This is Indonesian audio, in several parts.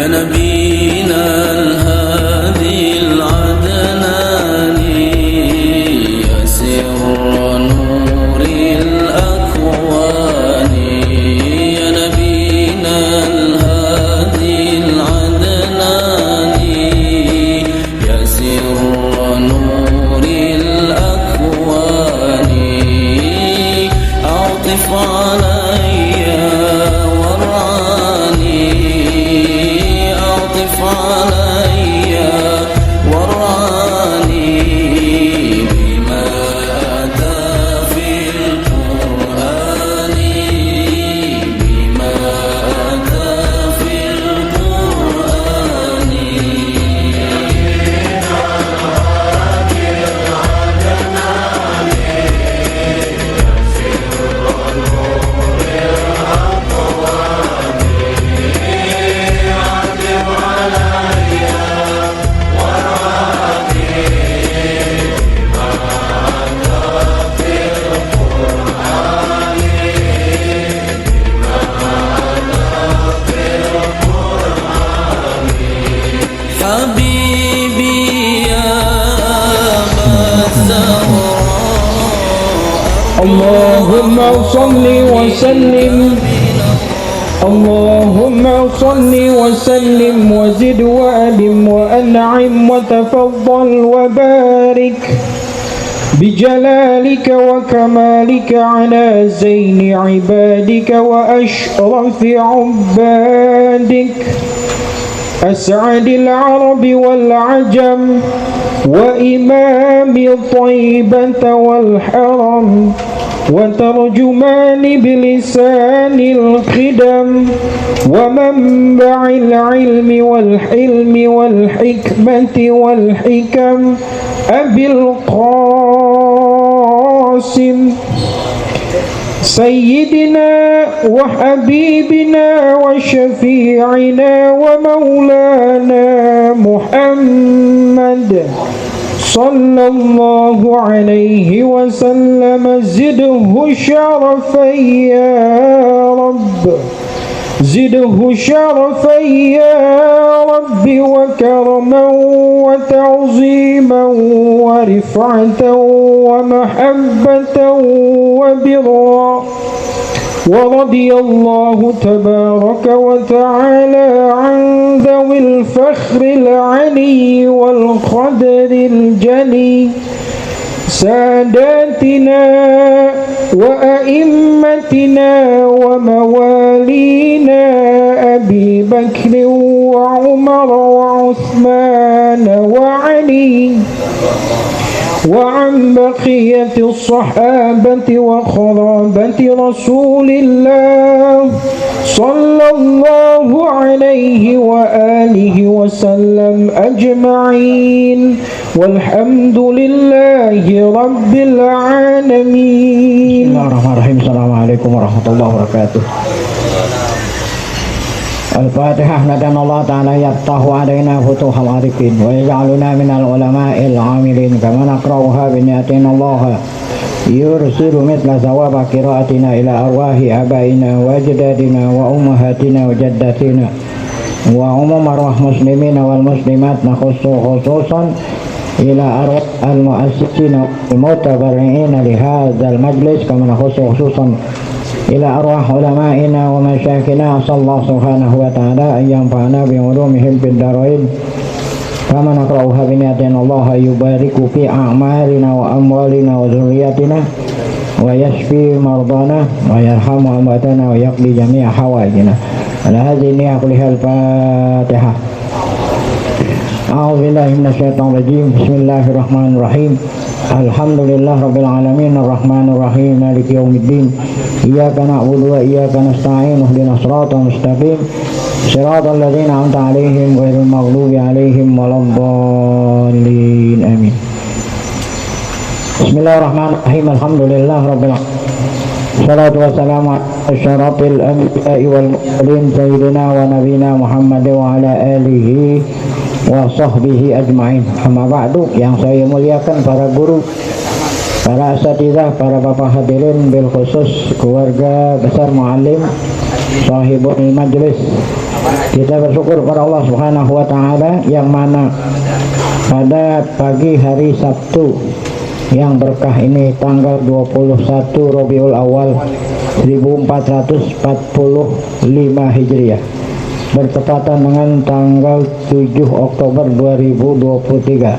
نبينا الهادي العدناني يا سر نور الأكوان يا نبينا الهادي العدناني يا سر نور الأكوان أعطف علي ورعاني أعطف علي ورعاني بما أتى في القرآن بما أتى في القرآن حبيبي يا أبا الزهراء اللهم صل وسلم اللهم صل وسلم وزد وأدم وأنعم وتفضل وبارك بجلالك وكمالك على زين عبادك وأشرف عبادك أسعد العرب والعجم وإمام طيبة والحرم وترجمان بلسان الخدم ومنبع العلم والحلم والحكمة والحكم أبي القاسم سيدنا وحبيبنا وشفيعنا ومولانا محمد صلى الله عليه وسلم زده شرفا يا رب زده شرفا يا رب وكرما وتعظيما ورفعة ومحبة وبرا ورضي الله تبارك وتعالى عن ذوي الفخر العلي والقدر الجلي ساداتنا وأئمتنا وموالينا أبي بكر وعمر وعثمان وعلي وعن بقية الصحابة وقرابة رسول الله صلى الله عليه وآله وسلم أجمعين والحمد لله رب العالمين. بسم الله الرحمن الرحيم. السلام عليكم ورحمة الله وبركاته. الفاتحة. ندعو الله تعالى يفتح علينا فتوح العارفين ويجعلنا من العلماء العاملين كما نقرأها بنيتنا الله يرسل مثل ثواب قراءتنا إلى أرواح آبائنا وأجدادنا وأمهاتنا وجداتنا وعموم أرواح المسلمين والمسلمات نخص خصوصا إلى أرواح المؤسسين المتبرعين لهذا المجلس كما نخص خصوصا إلى أرواح علمائنا ومشايخنا. أسأل الله سبحانه وتعالى أن ينفعنا بعلومهم في الدارين كما نقرأها بنيتنا الله يبارك في أعمالنا وأموالنا وذرياتنا ويشفي مرضانا ويرحم أمواتنا ويقضي جميع حوائجنا. على هذه النية كلها الفاتحة. أعوذ بالله من الشيطان الرجيم. بسم الله الرحمن الرحيم. الحمد لله رب العالمين الرحمن الرحيم مالك يوم الدين إياك نعبد وإياك نستعين اهدنا الصراط المستقيم صراط الذين أنعمت عليهم غير المغضوب عليهم ولا الضالين آمين. بسم الله الرحمن الرحيم. الحمد لله رب العالمين الصلاة والسلام على أشرف الأنبياء والمرسلين سيدنا ونبينا محمد وعلى آله wa sahbihi ajma'in. Amma ba'du, yang saya muliakan para guru, para asatidzah, para bapak hadirin, bil khusus keluarga besar muallim sahibul majlis Kita bersyukur kepada Allah Subhanahu wa taala yang mana pada pagi hari Sabtu yang berkah ini tanggal 21 Rabiul Awal 1445 Hijriah bertepatan dengan tanggal 7 Oktober 2023.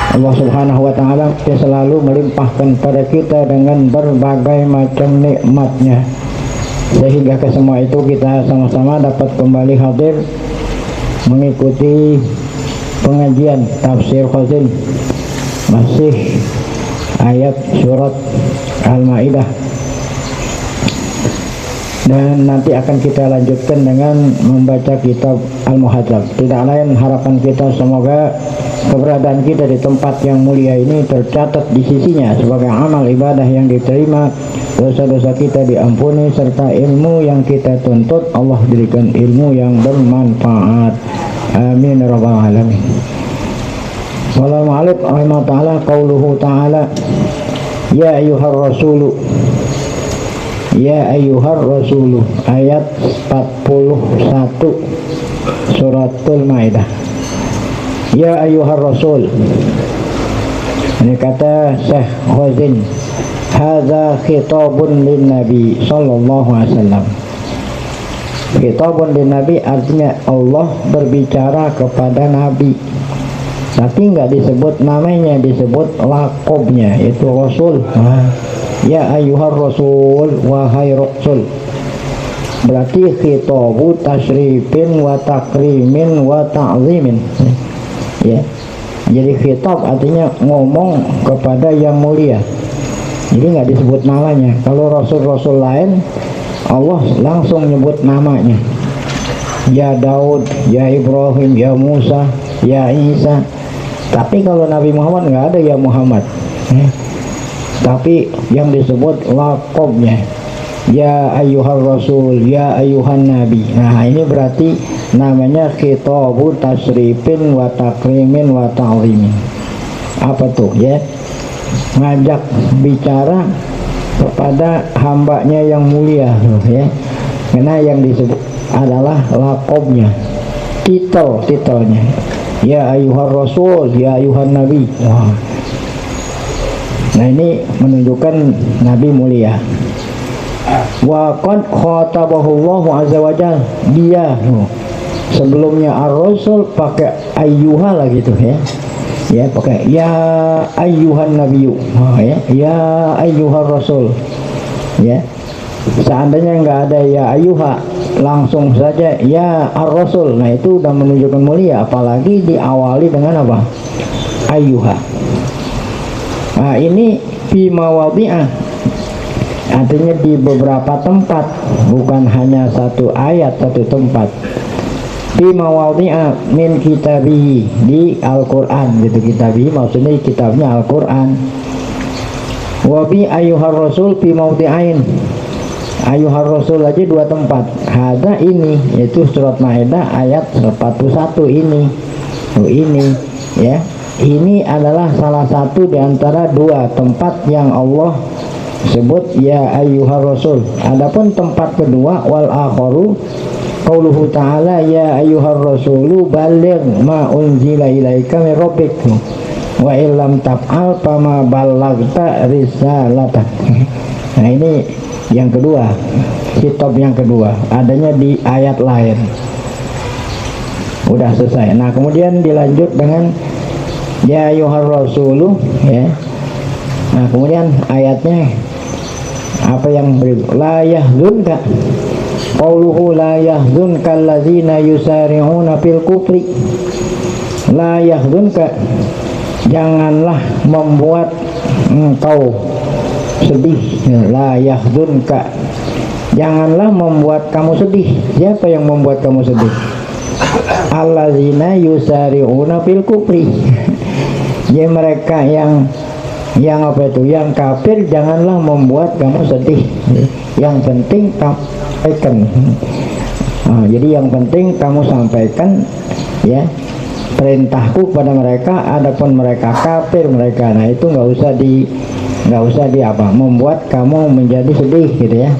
Allah Subhanahu wa taala selalu melimpahkan pada kita dengan berbagai macam nikmatnya, sehingga ke semua itu kita sama-sama dapat kembali hadir mengikuti pengajian tafsir Khazin, masih ayat surat Al-Maidah, dan nanti akan kita lanjutkan dengan membaca kitab Al-Muhadzab. Tidak lain harapan kita semoga keberadaan kita di tempat yang mulia ini tercatat di sisinya sebagai amal ibadah yang diterima, dosa-dosa kita diampuni, serta ilmu yang kita tuntut Allah berikan ilmu yang bermanfaat. Amin ya rabbal alamin. Wal ma'alif rahimah ta'ala qauluhu ta'ala ya ayyuhar rasulu, ya ayyuhar rasulu, ayat 41 suratul Maidah. Ya ayyuhar rasul, ini kata Syekh Khazin, hadza khitabun lin nabi sallallahu alaihi wasallam. Khitabun lin nabi artinya Allah berbicara kepada nabi, tapi nggak disebut namanya, disebut lakobnya, itu rasul. Ya ayyuhar rasul, wahai rasul, berarti khitabu tasyrifin wa takrimin wa ta'zimin, ya. Jadi khitab artinya ngomong kepada yang mulia, jadi nggak disebut namanya. Kalau rasul-rasul lain Allah langsung nyebut namanya, ya Daud, ya Ibrahim, ya Musa, ya Isa. Tapi kalau Nabi Muhammad nggak ada ya Muhammad, tapi yang disebut lakobnya, ya ayyuhar rasul, ya ayyuhan nabi. Nah ini berarti namanya khitabu tasrifin wa takrimin wa ta'zimin. Apa tuh ya? Ngajak bicara kepada hambanya yang mulia, ya. Karena yang disebut adalah lakobnya, titelnya. Ya ayyuhar rasul, ya ayyuhan nabi. Wah. Nah ini menunjukkan Nabi mulia. Wa qad khatabahu Allah azza wa jalla, dia sebelumnya ar-rasul pakai ayyuha lah gitu ya. Ya pakai ya ayyuhan nabiyyu. Ya ayyuhar rasul. Ya. Seandainya enggak ada ya ayyuha, langsung saja ya ar-rasul. Nah itu udah menunjukkan mulia, apalagi diawali dengan apa? Ayyuha. Nah ini fi mawadhi'ah, artinya di beberapa tempat, bukan hanya satu ayat, satu tempat. Fi mawadhi'a min kitabihi, di Al-Quran gitu. Kitabihi maksudnya kitabnya Al-Quran. Wa bi ayyuhar rasul fi mawdi'ain, ayyuhar rasul aja dua tempat. Hadza ini, yaitu surat Maidah ayat 41 ini. Ini ya, ini adalah salah satu di antara dua tempat yang Allah sebut ya ayyuhar rasul. Adapun tempat kedua, wal akharu qauluhu ta'ala ya ayyuhar rasulu balligh ma unzila ilaika min rabbik wa illam taf'al fama ballaghta risalata. Nah ini yang kedua, kitab yang kedua, adanya di ayat lain. Udah selesai. Nah kemudian dilanjut dengan ya ayyuhar rasulu, ya. Nah kemudian ayatnya apa yang berikut? La yahzunka qauluhu la yahzunka allazina yusari'una fil kufri. La yahzunka, janganlah membuat engkau sedih. La yahzunka, janganlah membuat kamu sedih. Siapa yang membuat kamu sedih? Allazina yusari'una fil kufri. Ya mereka yang apa itu, yang kafir, janganlah membuat kamu sedih. Yang penting kamu sampaikan. Jadi yang penting kamu sampaikan ya perintahku kepada mereka. Adapun mereka kafir, mereka, nah itu nggak usah di apa membuat kamu menjadi sedih gitu ya.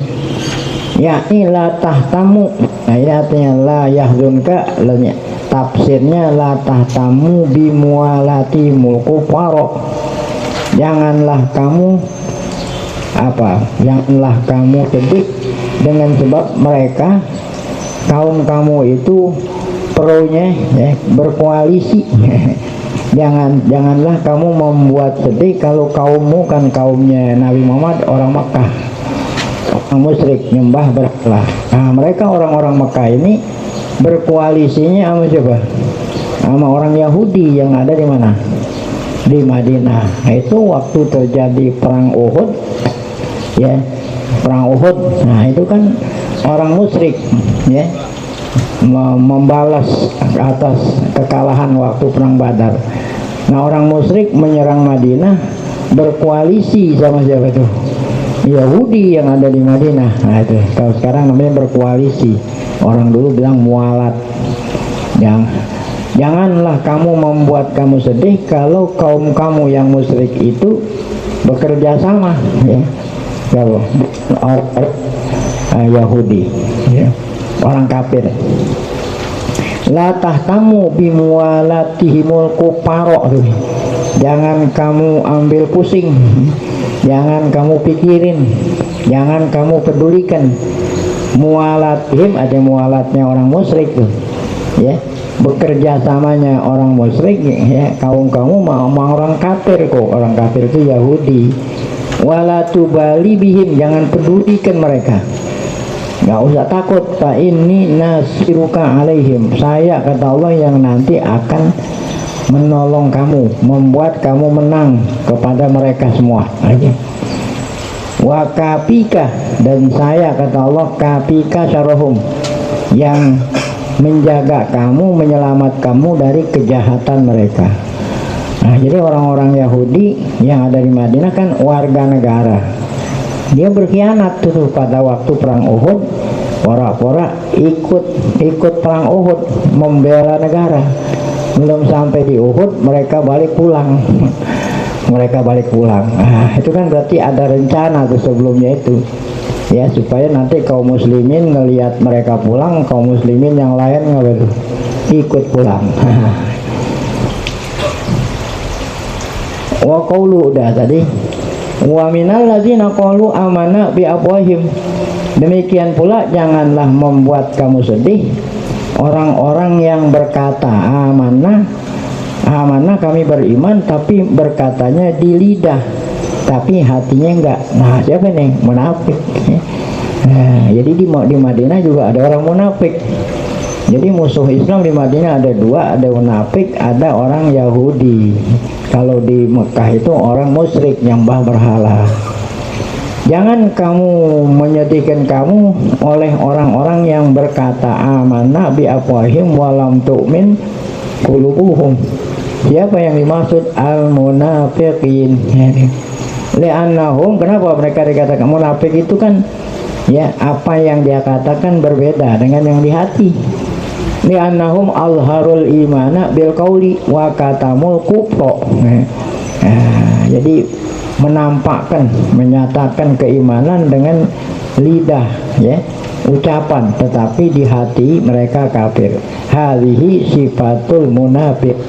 Ya ila tahtamu Nah ini artinya la yahzunka, tafsirnya la tahtamu bimualati mulku faro. Janganlah kamu janganlah kamu sedih dengan sebab mereka kaum kamu itu pronya ya, berkoalisi. Janganlah kamu membuat sedih kalau kaummu kan kaumnya Nabi Muhammad orang Makkah, orang musyrik nyembah berhala. Nah mereka orang-orang Makkah ini berkoalisinya sama siapa? Sama orang Yahudi yang ada di mana? Di Madinah. Nah, itu waktu terjadi perang Uhud ya, perang Uhud. Nah itu kan orang musyrik ya, membalas atas kekalahan waktu perang Badar. Nah orang musyrik menyerang Madinah berkoalisi sama siapa itu? Yahudi yang ada di Madinah. Nah itu kalau sekarang namanya berkoalisi. Orang dulu bilang mualat. Janganlah kamu membuat kamu sedih kalau kaum kamu yang musyrik itu bekerja sama ya. Kalau orang Yahudi ya, orang kafir. La tahtamu bimualatihimul kufaro. Jangan kamu ambil pusing, jangan kamu pikirin, jangan kamu pedulikan. Mualatihim, ada mualatnya orang musyrik tuh ya, bekerja samanya orang musyrik ya, kaum kamu mau orang kafir kok, orang kafir itu Yahudi. Wala tubali bihim, jangan pedulikan mereka. Gak usah takut, fa inni nasiruka alaihim, saya kata Allah yang nanti akan menolong kamu, membuat kamu menang kepada mereka semua aja. Wa kapika, dan saya kata Allah kapika syarahum, yang menjaga kamu, menyelamat kamu dari kejahatan mereka. Nah jadi orang-orang Yahudi yang ada di Madinah kan warga negara. Dia berkhianat tuh pada waktu perang Uhud, pora-pora ikut perang Uhud, membela negara. Belum sampai di Uhud mereka balik pulang. Nah, itu kan berarti ada rencana tuh sebelumnya itu ya, supaya nanti kaum muslimin ngelihat mereka pulang, kaum muslimin yang lain ikut pulang. Wa qaulu udah tadi. Wa minal ladzina qalu amana bi afwahim, demikian pula janganlah membuat kamu sedih orang-orang yang berkata amanah kami beriman, tapi berkatanya di lidah tapi hatinya enggak. Nah siapa nih? Munafik. Nah, jadi di Madinah juga ada orang munafik. Jadi musuh Islam di Madinah ada dua, ada munafik, ada orang Yahudi. Kalau di Mekah itu orang musyrik nyembah berhala. Jangan kamu menyedihkan kamu oleh orang-orang yang berkata amanah bi afwahim walam tu'min qulubuhum. Siapa yang dimaksud? Al-munafiqin. Li'annahum, kenapa mereka dikatakan munafik itu kan ya, apa yang dia katakan berbeda dengan yang di hati. Li'annahum alharul imana bil qauli wa katamul kufra. Jadi menampakkan, menyatakan keimanan dengan lidah ya, ucapan, tetapi di hati mereka kafir. Hadhihi sifatul munafiq.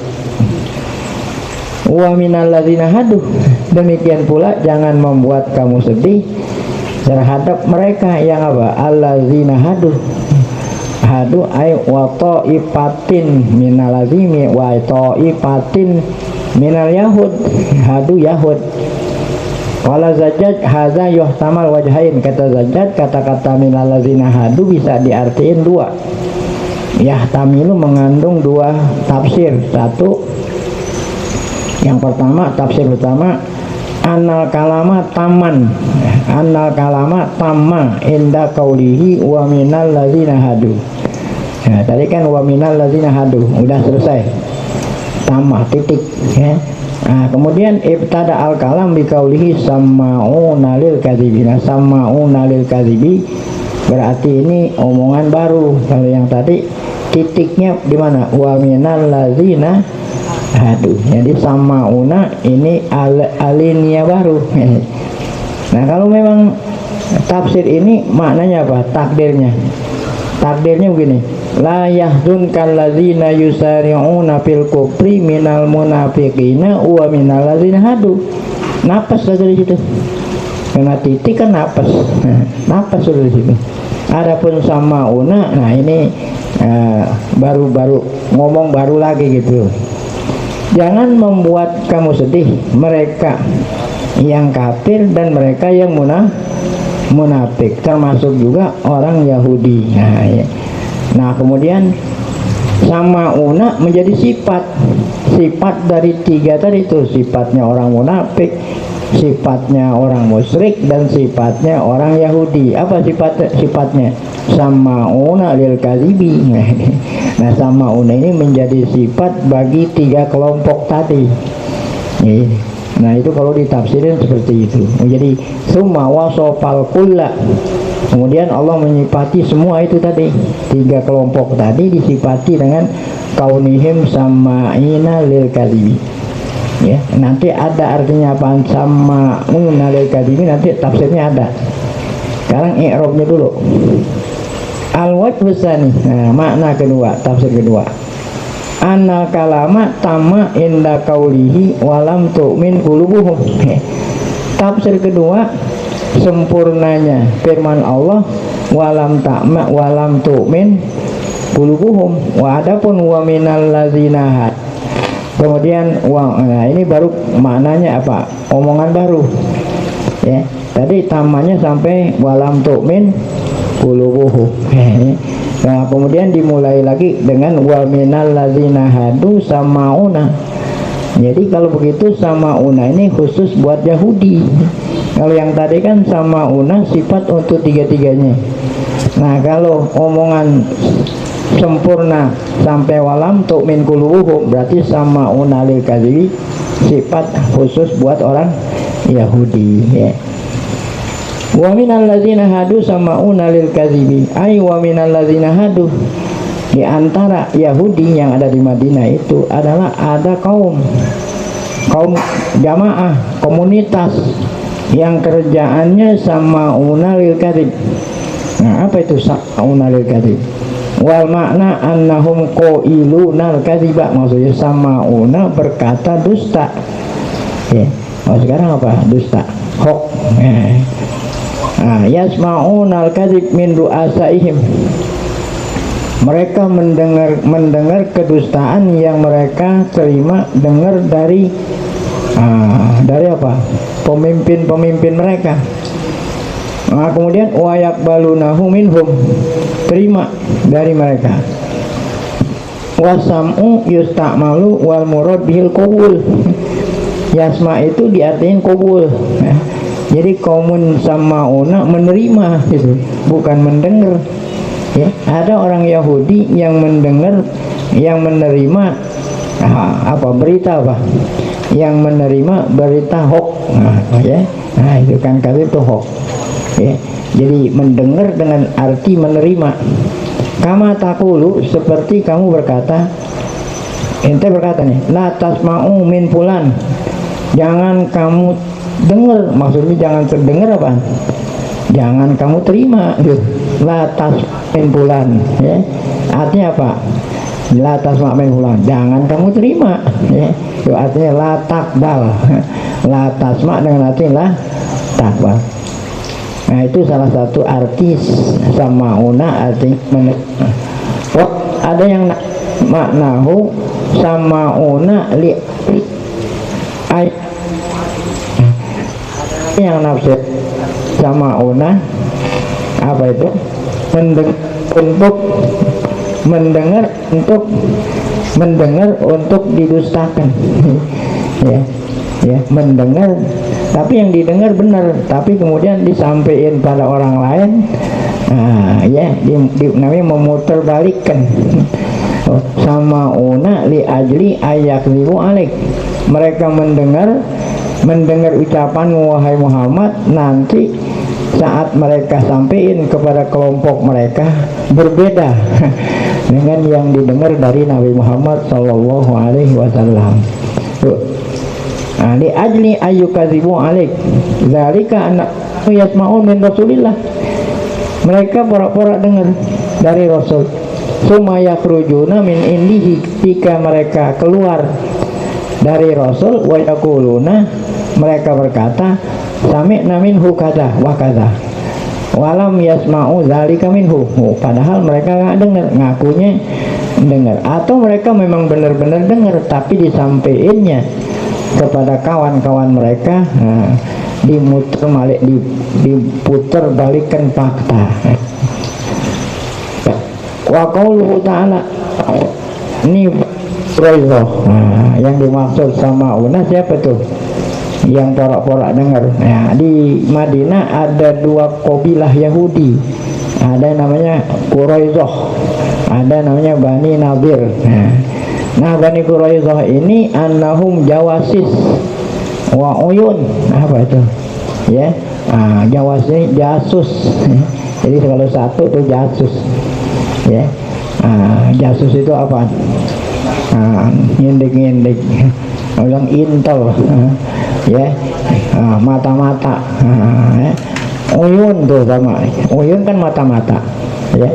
Wa minal ladzina hadu, demikian pula jangan membuat kamu sedih terhadap mereka yang apa? Alladzina hadu ay wa ta'ifatin minal ladzimi wa ta'ifatin minal yahud. Hadu yahud. Wala Zajjaj hadza yuhtamal wajhain, kata Zajjaj kata-kata minal ladzina hadu bisa diartiin dua. Yahtamilu mengandung dua tafsir. Satu, yang pertama, tafsir pertama, annal kalama taman, annal kalama tamma inda qaulihi wa minal ladzina hadu. Nah, tadi kan wa minal ladzina hadu udah selesai, tamah titik ya. Nah, kemudian ibtada al kalam bi qaulihi sama'una lil kadzibi. Nah, sama'una lil kadzibi berarti ini omongan baru. Kalau yang tadi titiknya di mana? Wa minal ladzina hadu. Jadi sama'una ini alinea baru. Nah, kalau memang tafsir ini maknanya apa? Takdirnya takdirnya begini, la yahzunkal ladzina yusari'una fil kufri minal munafiqina wa minal ladzina hadu. Napas dari situ, karena titik kan napas, napas dari situ. Adapun samauna, nah ini baru ngomong baru lagi gitu. Jangan membuat kamu sedih mereka yang kafir dan mereka yang munafik, termasuk juga orang Yahudi. Nah, ya. Nah kemudian samauna menjadi sifat dari tiga tadi itu, sifatnya orang munafik, sifatnya orang musyrik, dan sifatnya orang Yahudi. Apa sifatnya? Samauna lil kadzibi. Nah samauna ini menjadi sifat bagi tiga kelompok tadi. Nah itu kalau ditafsirin seperti itu. Jadi summa wasofal kulla, kemudian Allah menyifati semua itu tadi, tiga kelompok tadi disifati dengan kaunihim sama'ina lil kadzibi. Ya, nanti ada artinya apa sama'una lil kadzibi, nanti tafsirnya ada. Sekarang i'rabnya dulu. Al-wajhu tsani, nah, makna kedua, tafsir kedua. Anal kalama tama inda kaulihi walam tu'min qulubuhum. Tafsir kedua, sempurnanya firman Allah walam ta'ma walam tu'min qulubuhum. Wa adapun wa minal ladzina had. Kemudian nah ini baru maknanya apa? Omongan baru. Ya, tadi tamanya sampai walam tu'min qulubuhum. Nah kemudian dimulai lagi dengan wa minal ladzina hadu samauna. Jadi kalau begitu samauna ini khusus buat Yahudi. Kalau yang tadi kan samauna sifat untuk tiga-tiganya. Nah kalau omongan sempurna sampai walam tu'min qulubuhum, berarti samauna lil kadzibi sifat khusus buat orang Yahudi, ya. Wa minal ladzina hadu sama'una lil kadzibi, ay wa minal ladzina hadu, di antara Yahudi yang ada di Madinah itu adalah ada kaum jamaah, komunitas yang kerjaannya sama'una lil kadzib. Nah apa itu sama'una lil kadzib? Wal makna annahum qailuna al kadziba, maksudnya sama'una berkata dusta, ya. Oh sekarang apa? Dusta, hoax. Yasma'una al-kadzib min ru'asaihim, mereka mendengar kedustaan yang mereka terima dengar dari apa? Pemimpin mereka. Nah, kemudian wa yaqbalunahu minhum, terima dari mereka. Wasam'u yusta'malu wal murad bihil qabul. Yasma itu diartikan qabul, ya. Jadi kaumun sama'una menerima gitu, bukan mendengar, ya. Ada orang Yahudi yang mendengar, yang menerima apa berita apa, yang menerima berita hoax, ya. Nah itu kan kali itu hoax, ya. Jadi mendengar dengan arti menerima. Kama taqulu, seperti kamu berkata, ente berkata nih, la tasma'u min fulan, jangan kamu dengar, maksudnya jangan terdengar apa? Jangan kamu terima, gitu. La tasma'in fulan, ya. Artinya apa? La tasma'in fulan, jangan kamu terima, ya. Itu artinya la takbal. La tasma' dengan arti la takbal. Nah itu salah satu arti sama'una, arti menerima. Oh, ada yang maknahu sama'una li ay, yang nafsir sama'una apa itu? Mendengar untuk didustakan. ya, mendengar, tapi yang didengar benar, tapi kemudian disampaikan pada orang lain, namanya memutarbalikkan. Sama'una li ajli ayakzibu alaik, mereka mendengar ucapan wahai Muhammad, nanti saat mereka sampaikan kepada kelompok mereka berbeda dengan yang didengar dari Nabi Muhammad Sallallahu Alaihi Wasallam. Li ajli ayyukadzibu alaik, zalika anna yasma'un min Rasulillah, mereka pura-pura dengar dari Rasul. Sumaya krujuna min indihi, ketika mereka keluar dari Rasul, wa yaquluna, mereka berkata, sami'na minhu kada wa kada, walam yasma'u dzalika minhu. Padahal mereka nggak dengar, ngakunya dengar, atau mereka memang benar-benar dengar tapi disampaikannya kepada kawan-kawan mereka, diputar balikkan fakta. Wa qauluhu ta'ala, ini Quraisyah. Yang dimaksud sama una siapa tuh? Yang porak-porak dengar. Nah, di Madinah ada dua kabilah Yahudi. Ada namanya Quraisyah, ada namanya Bani Nadir. Nah, Bani Quraisyah ini annahum jawasis wa uyun. Apa itu? Ya. Jawas ini jasus. Jadi kalau satu itu jasus. Ya. Jasus itu apa? Ngindik-ngindik, orang intel, ya, mata-mata, uyun tuh sama, uyun kan mata-mata, ya.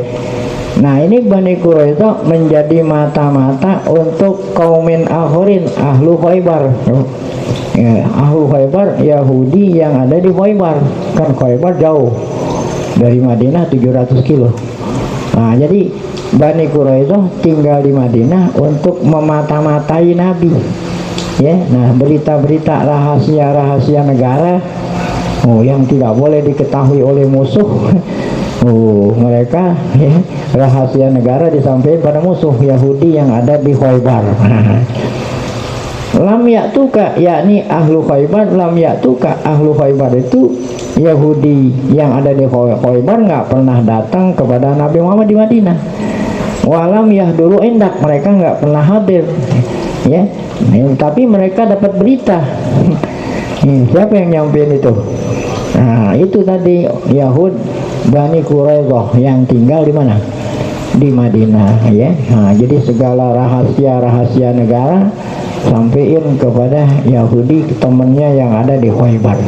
Nah, ini Bani Quraisyah menjadi mata-mata untuk kaumin akhirin, ahlu Khaybar, ya, ahlu Khaybar Yahudi yang ada di Khaybar. Kan Khaybar jauh dari Madinah 700 kilo. Nah, jadi Bani Quraisyah tinggal di Madinah untuk memata-matai Nabi, ya. Nah, berita-berita rahasia-rahasia negara, yang tidak boleh diketahui oleh musuh, mereka, ya, rahasia negara disampaikan pada musuh Yahudi yang ada di Khaybar. Lam ya'tuka, yakni ahlu Khaybar, lam ya'tuka, ahlu Khaybar itu Yahudi yang ada di Khaybar nggak pernah datang kepada Nabi Muhammad di Madinah. Walam yahduru indak, mereka nggak pernah hadir, ya. Tapi mereka dapat berita. Siapa yang nyampein itu? Nah, itu tadi Yahud Bani Quraisyah yang tinggal di mana? Di Madinah, ya. Nah, jadi segala rahasia-rahasia negara sampaikan kepada Yahudi temannya yang ada di Khaybar.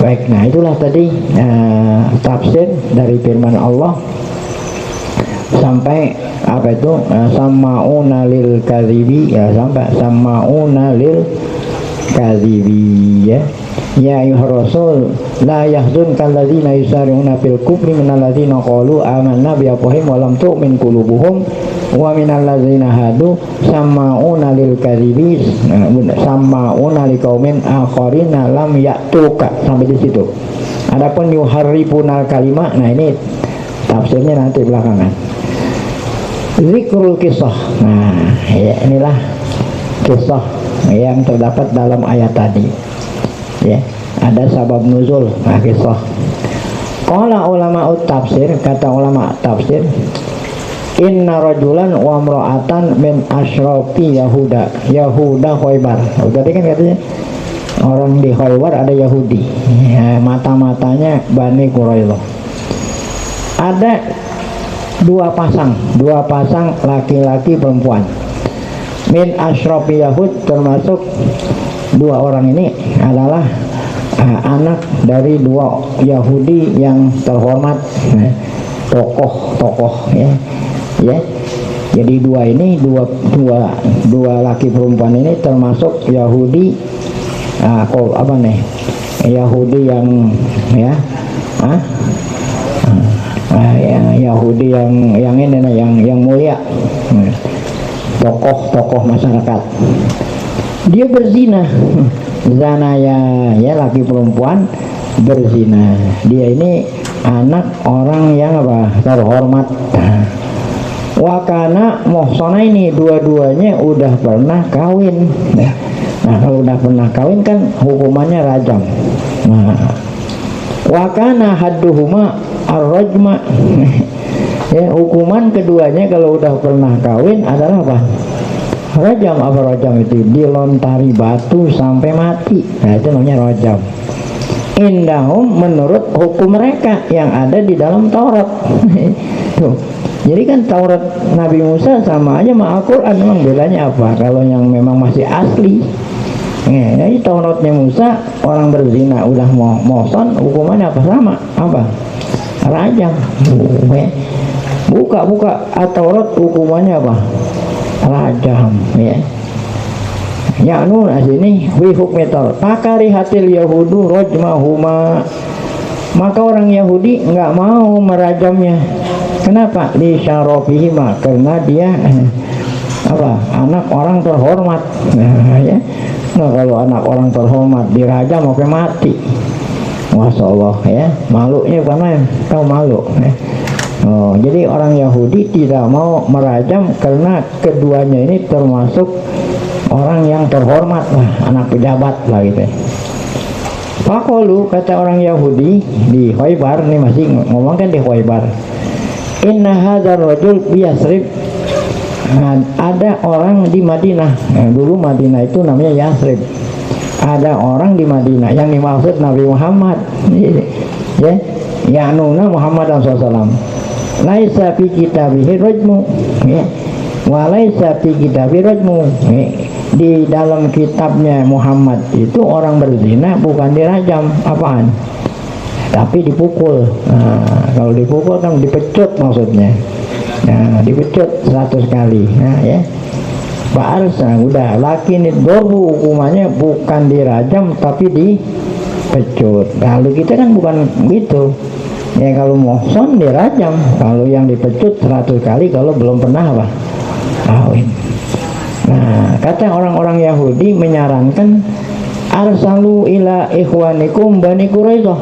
Baik, nah itulah tadi tafsir dari firman Allah sampai apa itu sama'una lil kadhibi, ya, sampai sama'una lil kadhibi, ya. Ya ayuhar rasul la yahzunka alladzina yusari'una fil kufri minal ladzina qalu amanna bi afwahihim wa lam tu'min qulubuhum wa minal ladzina hadu sama'una lil kadhibi sama'una liqaumin akharina lam ya'tuka, sampai di situ. Adapun yuharrifunal kalimah, nah ini tafsirnya nanti belakangan. Zikrul kisah, nah ya, inilah kisah yang terdapat dalam ayat tadi, ya. Ada sabab nuzul, nah, kisah. Qala ulama tafsir, kata ulama tafsir, inna rajulan wa imra'atan min asyrafi Yahuda Khaybar. Tadi kan katanya orang di Khaybar ada Yahudi, ya, mata-matanya Bani Quraisyah. Ada dua pasang laki-laki perempuan min asyrafi Yahud, termasuk dua orang ini adalah anak dari dua Yahudi yang terhormat, tokoh, ya. Jadi dua laki perempuan ini termasuk Yahudi, Yahudi yang, ya, Yahudi yang ini, yang mulia, tokoh masyarakat. Dia berzina, zanaya, ya, laki perempuan berzina. Dia ini anak orang yang apa? Terhormat. Wakana muhsana, ini dua-duanya udah pernah kawin. Nah, kalau udah pernah kawin kan hukumannya rajam. Nah, wakana hadduhuma ar-rajma. Ya, hukuman keduanya kalau udah pernah kawin adalah apa? Rajam. Apa rajam itu? Dilontari batu sampai mati. Nah, itu namanya rajam. Indahum, menurut hukum mereka yang ada di dalam Taurat. Tuh. Jadi kan Taurat Nabi Musa sama aja sama Al-Quran, memang bedanya apa? Kalau yang memang masih asli, jadi Tauratnya Musa, orang berzina udah mohson, hukumannya apa? Sama apa? rajam. Buka At-Taurat, hukumannya apa? Rajam, ya. Ya'nun asini wi hukmetal pakari hatil yahudu rajmahuma, maka orang Yahudi nggak mau merajamnya. Kenapa? Li syarafihima, karena dia apa? Anak orang terhormat. Nah, ya. Nah, kalau anak orang terhormat dirajam sampai mati, Masya Allah, ya. Malunya karena tahu malu, ya. Oh, jadi orang Yahudi tidak mau merajam karena keduanya ini termasuk orang yang terhormat lah, anak pejabat lah gitu. Fakolu, kata orang Yahudi di Khaybar, nih masih ngomong kan di Khaybar, inna hadzal rajul biyasrib, ada orang di Madinah. Dulu Madinah itu namanya Yasrib. Ada orang di Madinah yang dimaksud Nabi Muhammad, ya, ya'nuna Muhammad SAW. Laisa fi kitabihi rajmu, ya, wa laisa fi kitabihi rajmu, ya. Di dalam kitabnya Muhammad itu orang berzina bukan dirajam, apaan? Tapi dipukul. Nah, kalau dipukul kan dipecut maksudnya. Nah, dipecut 100 kali. Nah, ya. Nah, udah, lakin doru hukumannya bukan dirajam tapi dipecut. Kalau kita kan bukan gitu. Ya, kalau mohson dirajam, kalau yang dipecut 100 kali kalau belum pernah apa? Kawin. Nah, kata orang-orang Yahudi menyarankan arsalu ila ikhwanikum Bani Quraisyah.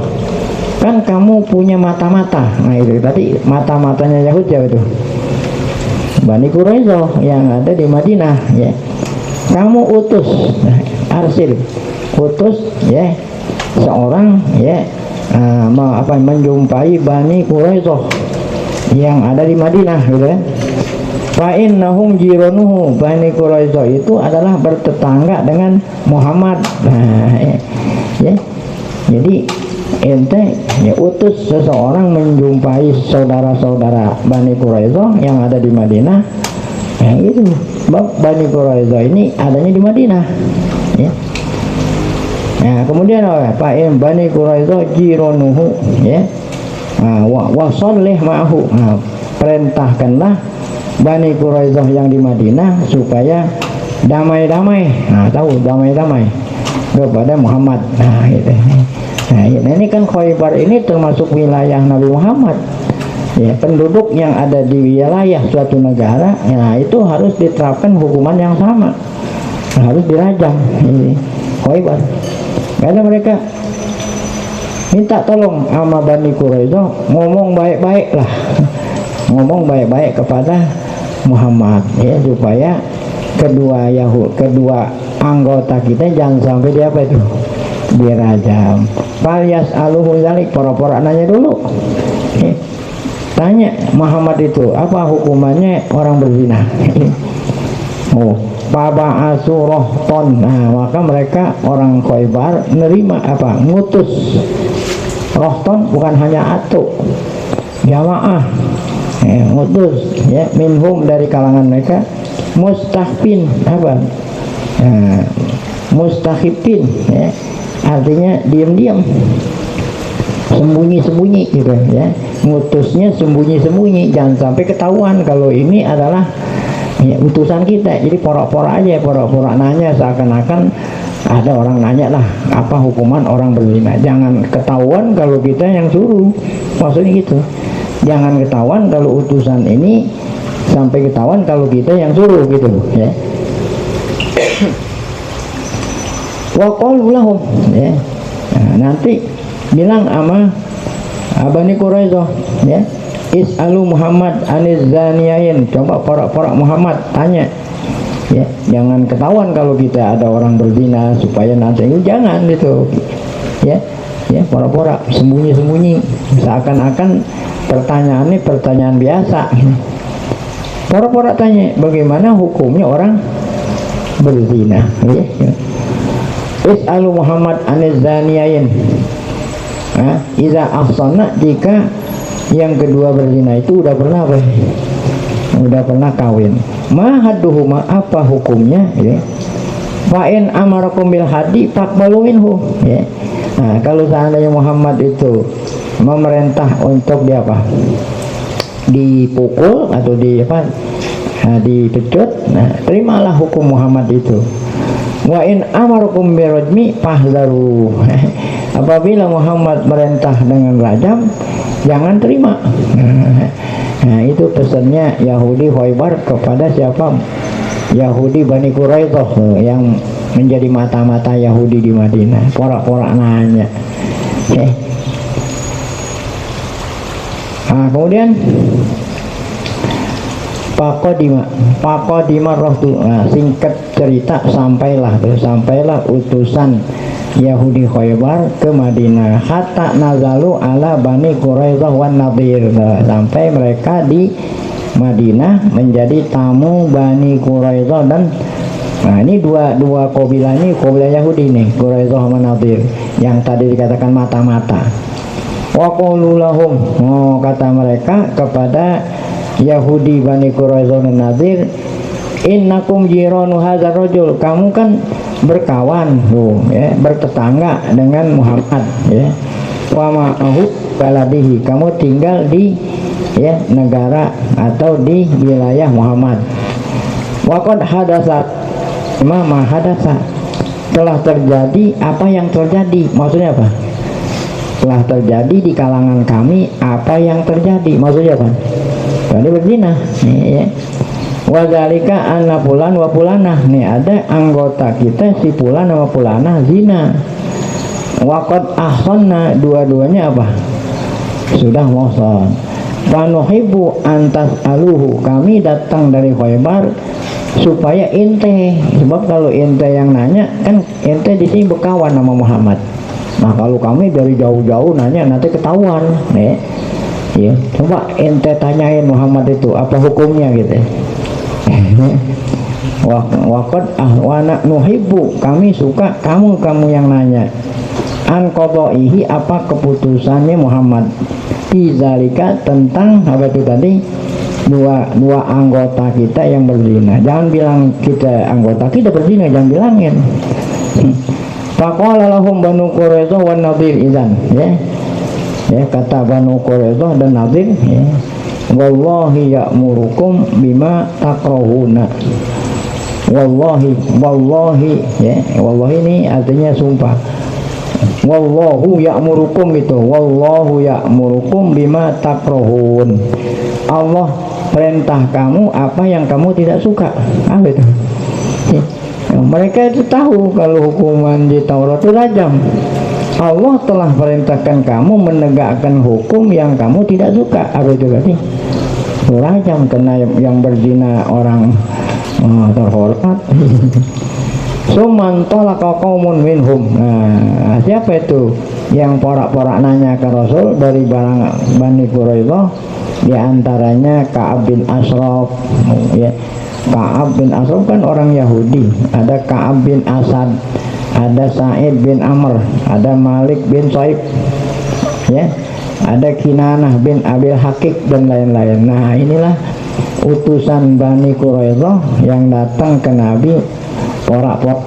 Kan kamu punya mata-mata. Nah, itu tadi mata-matanya Yahudi itu. Bani Quraisyah yang ada di Madinah, ya. Kamu utus, arsil, utus, ya, seorang, ya, menjumpai Bani Quraisyah yang ada di Madinah, gitu kan. Fa'innahum jironuhu, Bani Quraisyah itu adalah bertetangga dengan Muhammad. Nah, ya. Jadi ente ya utus seseorang menjumpai saudara-saudara Bani Quraisyah yang ada di Madinah. Nah, itu Bani Quraisyah ini adanya di Madinah, ya. Nah, kemudian Fa'in Bani Quraisyah jironuhu, ya. Wa shallih ma'ahu. Nah, perintahkanlah Bani Quraisyah yang di Madinah supaya damai-damai. Nah, tahu damai-damai kepada Muhammad. Nah, gitu. Nah, ini kan Khaybar ini termasuk wilayah Nabi Muhammad. Ya, penduduk yang ada di wilayah suatu negara, ya, itu harus diterapkan hukuman yang sama. Harus dirajam. Ini Khaybar. Karena mereka minta tolong sama Bani Quraisyah, ngomong baik-baik lah. Ngomong baik-baik kepada Muhammad, ya, supaya kedua anggota kita jangan sampai dia apa itu dirajam. Falyas aluhu zalik, pora-pora nanya dulu, ya. Tanya Muhammad itu apa hukumannya orang berzina. Oh, Baba Asurohton. Nah, maka mereka orang Khaybar nerima apa? Ngutus. Rohton bukan hanya atu, jamaah. Ngutus, ya, minhum dari kalangan mereka, mustahfin apa? Mustahifin, ya, artinya diam-diam, sembunyi-sembunyi gitu, ya. Ngutusnya sembunyi-sembunyi, jangan sampai ketahuan kalau ini adalah, ya, utusan kita. Jadi pora-pora aja, pora-pora nanya seakan-akan ada orang nanya lah apa hukuman orang berzina. Jangan ketahuan kalau kita yang suruh, maksudnya gitu. Jangan ketahuan kalau utusan ini, sampai ketahuan kalau kita yang suruh gitu, ya. Wa qalu lahum, ya. Nah, nanti bilang sama Bani Quraisyah, ya, is'alu Muhammad aniz zaniyain, coba porak-porak Muhammad tanya, ya, jangan ketahuan kalau kita ada orang berzina supaya nanti ini jangan gitu, ya, ya, porak-porak sembunyi-sembunyi seakan-akan pertanyaannya pertanyaan biasa. Pora-pora tanya bagaimana hukumnya orang berzina, ya, ya. Is'alu Muhammad aniz zaniyain. Iza ahsana, jika yang kedua berzina itu udah pernah apa? Udah pernah kawin. Ma hadduhuma, apa hukumnya, ya. Fa'in amarakum bil hadi faqbalu minhu, ya. Nah, kalau seandainya Muhammad itu memerintah untuk dia apa? Dipukul atau di apa? Nah, dipecut. Nah, terimalah hukum Muhammad itu. Wa in amarukum birajmi fahdharu. Apabila Muhammad merintah dengan rajam, jangan terima. Nah, itu pesannya Yahudi Khaybar kepada siapa? Yahudi Bani Quraidah yang menjadi mata-mata Yahudi di Madinah. Porak-porak nanya. Nah, kemudian Pakodima rohtu. Nah, singkat cerita sampailah utusan Yahudi Khaybar ke Madinah. Hatta nazalu ala Bani Quraidah wan Nadir. Nah, sampai mereka di Madinah menjadi tamu Bani Quraidah dan nah ini dua kabilah ini, kabilah Yahudi nih, Quraidah sama Nadir yang tadi dikatakan mata-mata. Wa qulu lahum, kata mereka kepada Yahudi Bani Quraidah dan Nadir, innakum jiranu hadzal rajul, kamu kan berkawan ya, bertetangga dengan Muhammad ya. Wa ma'ahu baladihi, kamu tinggal di ya negara atau di wilayah Muhammad. Wa qad hadasa ma hadasa, telah terjadi apa yang terjadi. Maksudnya apa? Telah terjadi di kalangan kami apa yang terjadi. Maksudnya apa? Tadi berzina ya. Wa zalika anna fulan wa fulanah, nih ada anggota kita si fulan sama fulanah zina. Wa qad ahsanna, dua-duanya apa? Sudah mohson. Wa nuhibbu antas aluhu, kami datang dari Khaybar supaya ente, sebab kalau ente yang nanya kan ente di sini berkawan sama Muhammad. Nah, kalau kami dari jauh-jauh nanya nanti ketahuan nih. Ya, coba ente tanyain Muhammad itu apa hukumnya gitu. Waqad ahwana nuhibbu, kami suka kamu yang nanya. An qadaihi, apa keputusannya Muhammad. Izalika, tentang apa itu tadi? Dua anggota kita yang berzina. Jangan bilang kita anggota kita berzina, jangan bilangin. Faqala lahum Banu Quraidah wan Nadir idzan, ya. Ya, kata Banu Quraidah dan Nadir, ya. Wallahi ya'murukum bima takrahuna. Wallahi ya. Wallahi ini artinya sumpah. Wallahu ya'murukum itu. Wallahu ya'murukum bima takrahun. Allah perintah kamu apa yang kamu tidak suka. Apa itu? Ya. Mereka itu tahu kalau hukuman di Taurat itu rajam. Allah telah perintahkan kamu menegakkan hukum yang kamu tidak suka. Apa itu berarti? Rajam, kena yang berzina orang terhormat. Suman tolaka qaumun minhum. Nah, siapa itu yang porak-porak nanya ke Rasul dari Bani Quraidah? Di antaranya Ka'ab bin Ashraf, ya. Ka'ab bin Ashraf kan orang Yahudi. Ada Ka'ab bin Asad, ada Sa'id bin Amr, ada Malik bin Saib, ya. Ada Kinanah bin Abil Hakik dan lain-lain. Nah, inilah utusan Bani Quraidah yang datang ke Nabi porak-porak.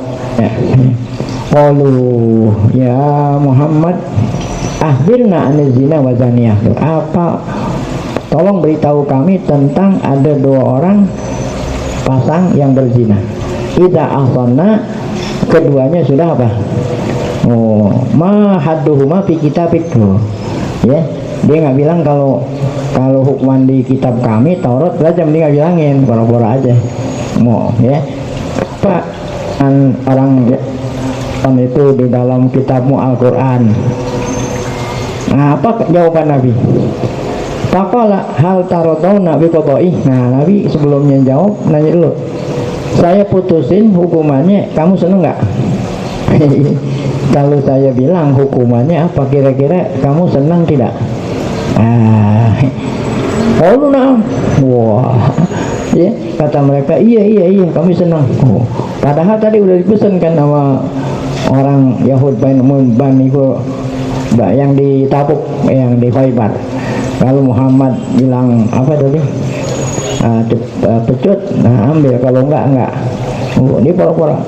Qalu ya Muhammad akhbirna anil zina wa zaniyah. Apa? Tolong beritahu kami tentang ada dua orang pasang yang berzina. Idza ahsanna, keduanya sudah apa? Ma hadduhuma fi kitabik. Ya, dia nggak bilang kalau hukuman di kitab kami Taurat rajam, dia nggak bilangin, pura-pura aja. Ya. Pak, orang itu di dalam kitabmu Al-Quran. Nah, apa jawaban Nabi? Faqala hal taradawna bi qada'i. Nah, Nabi sebelumnya jawab nanya dulu. Saya putusin hukumannya, kamu seneng nggak? Kalau saya bilang hukumannya apa, kira-kira kamu senang tidak? Oh, nah, wah, ya, kata mereka iya kami senang. Padahal tadi udah dipesankan sama orang Yahud Bani yang di Tabuk, yang di Khaybar. Kalau Muhammad bilang apa tadi? Pecut, nah ambil, kalau enggak. Ini pura-pura.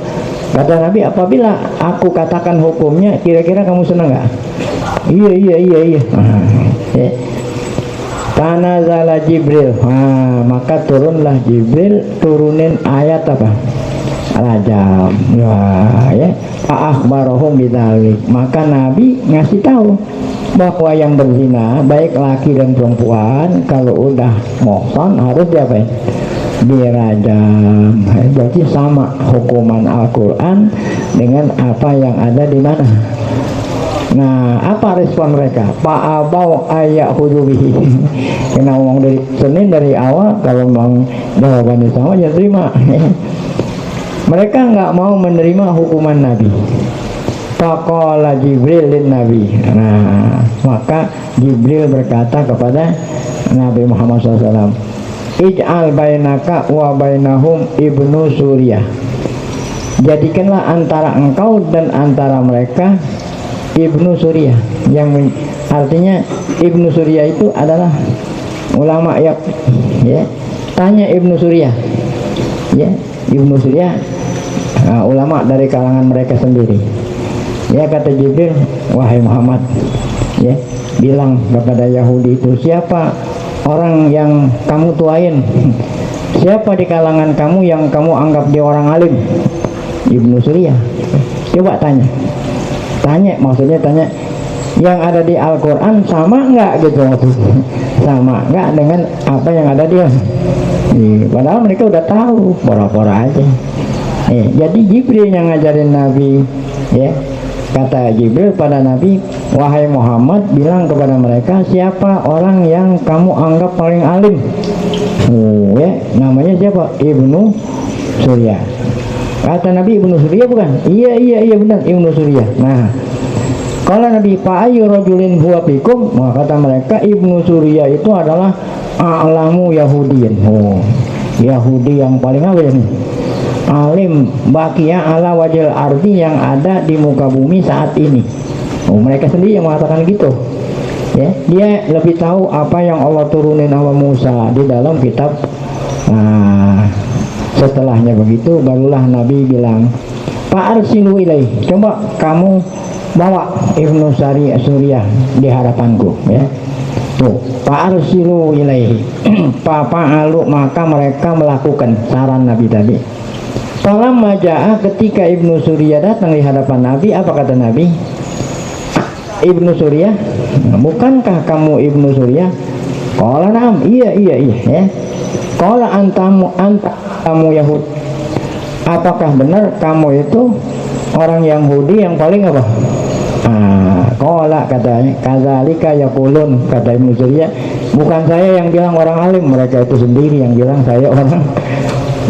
Kata Nabi, apabila aku katakan hukumnya, kira-kira kamu senang nggak? Iya. Ya. Tanazala Jibril, maka turunlah Jibril, turunin ayat apa? Rajam. Ya. Akhbarahum bidzalik. Maka Nabi ngasih tahu bahwa yang berzina, baik laki dan perempuan, kalau udah mohsan harus diapain? Dirajam. Berarti sama hukuman Al-Quran dengan apa yang ada di mana. Nah, apa respon mereka? Pa'abau ayak hudubihi. Kena ngomong dari Senin dari awal, kalau memang jawabannya sama ya terima. Mereka nggak mau menerima hukuman Nabi. Faqala Jibril lin Nabi. Nah, maka Jibril berkata kepada Nabi Muhammad SAW, Ij'al bainaka wa bainahum ibnu Suriyah. Jadikanlah antara engkau dan antara mereka ibnu Suriyah. Yang artinya ibnu Suriyah itu adalah ulama ya. Tanya ibnu Suriyah. Ya, ibnu Suriyah ulama dari kalangan mereka sendiri. Ya, kata Jibril, wahai Muhammad, ya, bilang kepada Yahudi itu, siapa orang yang kamu tuain? Siapa di kalangan kamu yang kamu anggap dia orang alim? Ibnu Suriyah. Coba tanya, maksudnya tanya yang ada di Al-Quran sama nggak gitu maksudnya? Sama nggak dengan apa yang ada dia? Padahal mereka udah tahu, pora-pora aja. Jadi Jibril yang ngajarin Nabi, ya. Kata Jibril pada Nabi, wahai Muhammad, bilang kepada mereka, siapa orang yang kamu anggap paling alim? Ya, namanya siapa? Ibnu Suriyah. Kata Nabi, Ibnu Suriyah bukan? Iya benar, Ibnu Suriyah. Nah, kalau Nabi, fa'ayu rajulin huwa bikum, kata mereka, Ibnu Suriyah itu adalah a'lamu Yahudiyin. Yahudi yang paling apa ini? Alim bakia ala wajil ardi, yang ada di muka bumi saat ini. Mereka sendiri yang mengatakan gitu. Ya, dia lebih tahu apa yang Allah turunin sama Musa di dalam kitab. Nah, setelahnya begitu barulah Nabi bilang, Pak arsilu ilaih, coba kamu bawa Ibnu Suriyah di hadapanku, ya. Tuh, Pak arsilu ilaih. Papa alu, maka mereka melakukan saran Nabi tadi. Falamma ja'a, ketika Ibnu Suriyah datang di hadapan Nabi, apa kata Nabi? Ibnu Suriyah, bukankah kamu Ibnu Suriyah? Qala na'am, iya ya. Qala antamu Yahud, apakah benar kamu itu orang Yahudi yang paling apa? Qala, katanya, kadzalika yaqulun, kata Ibnu Suriyah, bukan saya yang bilang orang alim, mereka itu sendiri yang bilang saya orang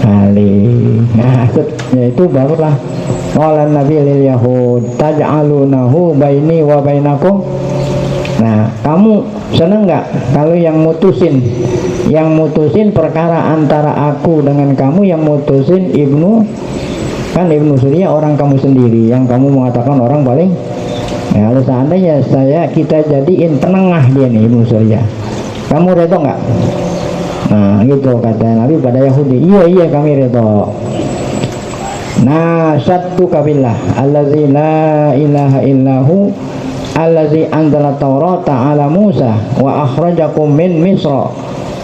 alim. Nah, yaitu barulah qala Nabi lil Yahud, taj'alunahu baini wa bainakum. Nah, kamu seneng nggak kalau yang mutusin perkara antara aku dengan kamu, yang mutusin Ibnu Suriyah orang kamu sendiri, yang kamu mengatakan orang paling. Ya, kalau seandainya kita jadiin penengah dia nih Ibnu Suriyah, kamu redo nggak? Nah, gitu kata Nabi pada Yahudi. Iya kami redo. Nah, satu kabilah allazi la ilaha illahu allazi anzala taurata ala Musa wa akhrajakum min Misra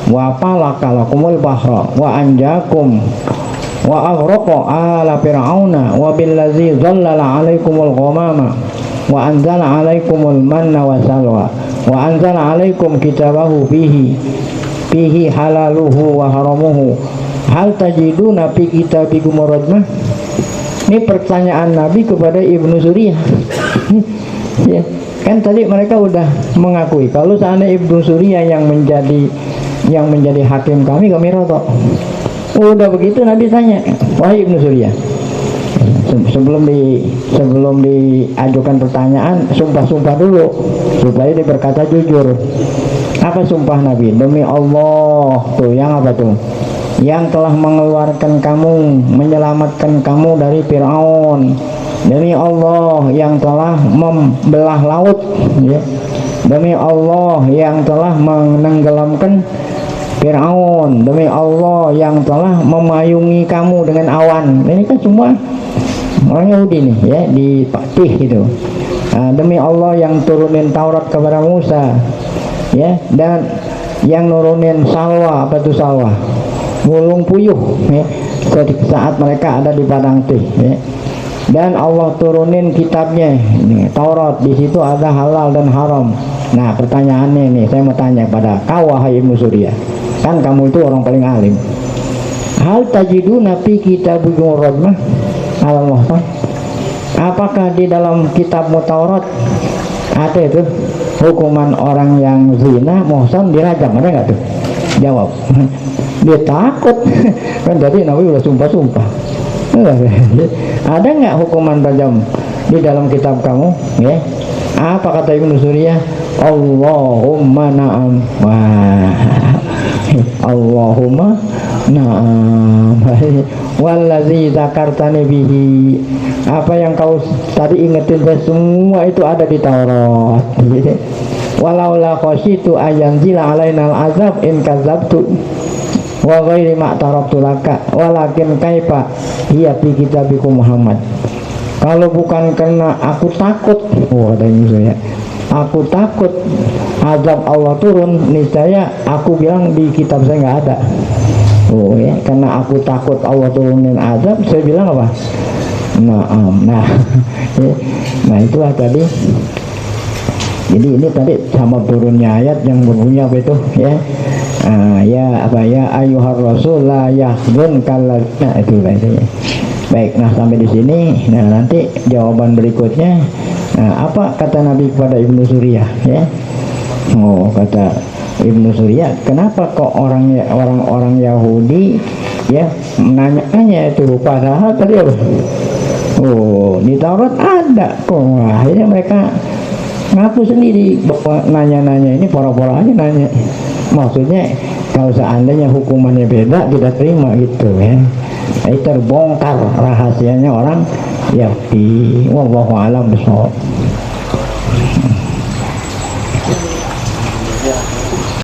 wa falaka lakumul bahra wa anjakum wa aghraqa ala fir'auna wa billazi dhallala alaikumul ghamama wa anzala alaikumul manna wa salwa wa anzala alaikum kitabahu fihi halaluhu wa haramuhu hal tajiduna fi kitabikum radmah. Ini pertanyaan Nabi kepada Ibnu Suriyah. Ya, kan tadi mereka udah mengakui kalau seandainya Ibnu Suriyah yang menjadi hakim kami rata. Udah begitu Nabi tanya, wahai Ibnu Suriyah, sebelum diajukan pertanyaan, sumpah dulu supaya dia berkata jujur. Apa sumpah Nabi? Demi Allah, tuh yang apa tuh? Yang telah mengeluarkan kamu, menyelamatkan kamu dari Fir'aun. Demi Allah yang telah membelah laut, ya. Demi Allah yang telah menenggelamkan Fir'aun. Demi Allah yang telah memayungi kamu dengan awan. Ini kan semua orang Yahudi nih ya di Patih itu. Demi Allah yang turunin Taurat kepada Musa ya, dan yang nurunin salwa, apa itu salwa, bulung puyuh ya, saat mereka ada di padang tih ya. Dan Allah turunin kitabnya ini, Taurat, di situ ada halal dan haram. Nah pertanyaannya nih, saya mau tanya pada kau wahai Ibnu Surya, kan kamu itu orang paling alim, hal tajiduna fi kitabul rahmah al-muhsan, apakah di dalam kitab Taurat ada itu hukuman orang yang zina muhsan dirajam, ada nggak tuh? Jawab. Dia takut kan, jadi Nabi udah sumpah-sumpah. Ada nggak hukuman rajam di dalam kitab kamu ya? Apa kata Ibnu Surya? Allahumma na'am. Wah, Allahumma na'am. Wallazi zakartani bihi, apa yang kau tadi ingetin saya semua itu ada di Taurat. Walaula khasyitu ayanzila alainal azab in kadzabtu wa ghairi ma tarabtu laka walakin kaifa hiya fi kitabikum Muhammad. Kalau bukan karena aku takut, ada ini saya, aku takut azab Allah turun, niscaya aku bilang di kitab saya nggak ada. Ya, karena aku takut Allah turunin azab, saya bilang apa? Nah itulah tadi. Jadi ini tadi sama turunnya ayat yang berbunyi apa itu ya? Ya apa ya, ayuhar rasul la yahzun kallal, nah itu bahasanya. Baik, nah sampai di sini. Nah nanti jawaban berikutnya, apa kata Nabi kepada Ibnu Surya ya? Kata Ibnu Surya, kenapa kok orang-orang Yahudi ya menanya itu, padahal tadi apa? Di Taurat ada kok. Akhirnya mereka ngaku sendiri bahwa nanya-nanya ini pora-pora aja nanya. Maksudnya kalau seandainya hukumannya beda tidak terima gitu ya. Terbongkar rahasianya orang Yahudi. Wallahu a'lam bishawab.